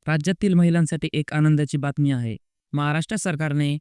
राज्यातील महिलांसाठी एक आनंदाची बातमी आहे. महाराष्ट्र सरकारने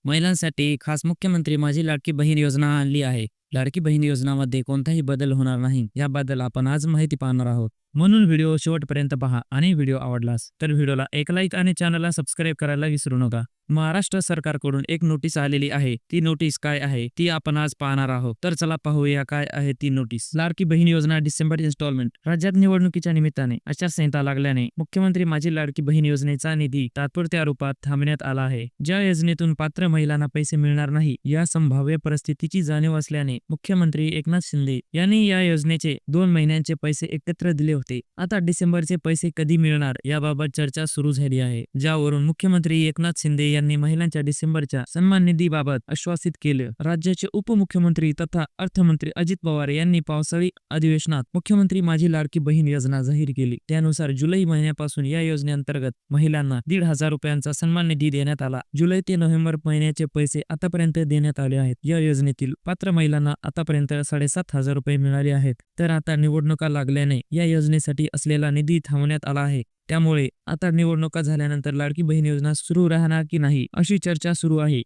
महिलांसाठी खास मुख्यमंत्री माझी लाडकी बहीण योजना आणली आहे. लाडकी बहीण योजनामध्ये कोणताही बदल होणार नाही, याबद्दल आपण आज माहिती पाहणार आहोत. म्हणून व्हिडिओ शेवटपर्यंत पहा आणि व्हिडिओ आवडलास तर व्हिडिओला एक लाईक आणि चॅनलला सबस्क्राईब करायला विसरू नका. महाराष्ट्र सरकारकडून एक नोटीस आलेली आहे. ती नोटीस काय आहे ती आपण आज पाहणार आहोत. तर चला पाहूया काय आहे ती नोटीस. लाडकी बहीण योजना डिसेंबर इन्स्टॉलमेंट. राज्यात निवडणुकीच्या निमित्ताने आचारसंहिता लागल्याने मुख्यमंत्री माझी लाडकी बहीण योजनेचा निधी तात्पुरत्या रूपात थांबण्यात आला आहे. ज्या योजनेतून पात्र महिलांना पैसे मिळणार नाही या संभाव्य परिस्थितीची जाणीव असल्याने मुख्यमंत्री एकनाथ शिंदे यांनी या योजनेचे 2 महिन्यांचे पैसे एकत्र दिले होते. आता डिसेंबरचे पैसे कधी मिळणार याबाबत चर्चा सुरू झाली आहे, ज्यावरून मुख्यमंत्री एकनाथ शिंदे यांनी महिलांच्या डिसेंबरच्या सन्मान निधीबाबत आश्वासित केले. राज्याचे उपमुख्यमंत्री तथा अर्थमंत्री अजित पवार यांनी पावसाळी अधिवेशनात मुख्यमंत्री माझी लाडकी बहीण योजना जाहीर केली. त्यानुसार जुलै महिन्यापासून या योजनेअंतर्गत महिलांना 1,500 रुपयांचा सन्मान निधी देण्यात आला. जुलै ते नोव्हेंबर महिन्याचे पैसे आतापर्यंत देण्यात आले आहेत. या योजनेतील पात्र महिलांना आतापर्यंत 7,500 रुपये मिळाले आहेत. तर आता निवडणुका लागल्याने या योजनेसाठी असलेला निधी थांबवण्यात आला आहे. त्यामुळे आता निवडणुका झाल्यानंतर लाडकी बहीण योजना सुरू राहणार की नाही अशी चर्चा सुरू आहे.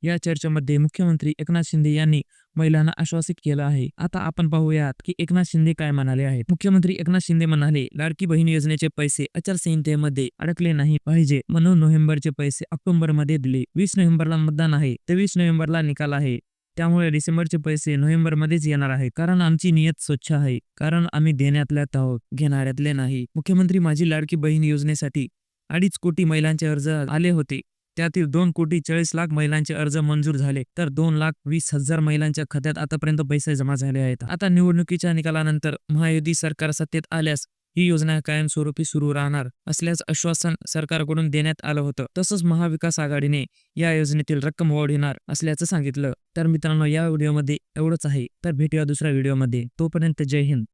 या चर्चेमध्ये मुख्यमंत्री एकनाथ शिंदे यांनी महिलांना आश्वासित केलं आहे. आता आपण पाहूयात की एकनाथ शिंदे काय म्हणाले आहेत. मुख्यमंत्री एकनाथ शिंदे म्हणाले, लाडकी बहीण योजनेचे पैसे आचारसंहितेमध्ये अडकले नाही पाहिजे म्हणून नोव्हेंबरचे पैसे ऑक्टोबरमध्ये दिले. 20 नोव्हेंबरला मतदान आहे, 23 नोव्हेंबरला निकाल आहे. त्यामुळे डिसेंबरचे पैसे नोव्हेंबरमध्येच येणार आहेत. कारण आमची नियत स्वच्छ आहे. कारण आम्ही देण्यातल्यात आहोत, घेणाऱ्यातले नाही. मुख्यमंत्री माझी लाडकी बहीण योजनेसाठी 2.5 कोटी महिलांचे अर्ज आले होते. त्यातील 2,40,40,00,000 महिलांचे अर्ज मंजूर झाले, तर 2,20,000 महिलांच्या खात्यात आतापर्यंत पैसे जमा झाले आहेत. आता निवडणुकीच्या निकालानंतर महायुती सरकार सत्तेत आल्यास ही योजना कायमस्वरूपी सुरू राहणार असल्याचं आश्वासन सरकारकडून देण्यात आलं होतं. तसंच महाविकास आघाडीने या योजनेतील रक्कम वाढवणार असल्याचं सांगितलं. तर मित्रांनो, या व्हिडिओमध्ये एवढंच आहे. तर भेटूया दुसऱ्या व्हिडिओमध्ये. तोपर्यंत जय हिंद.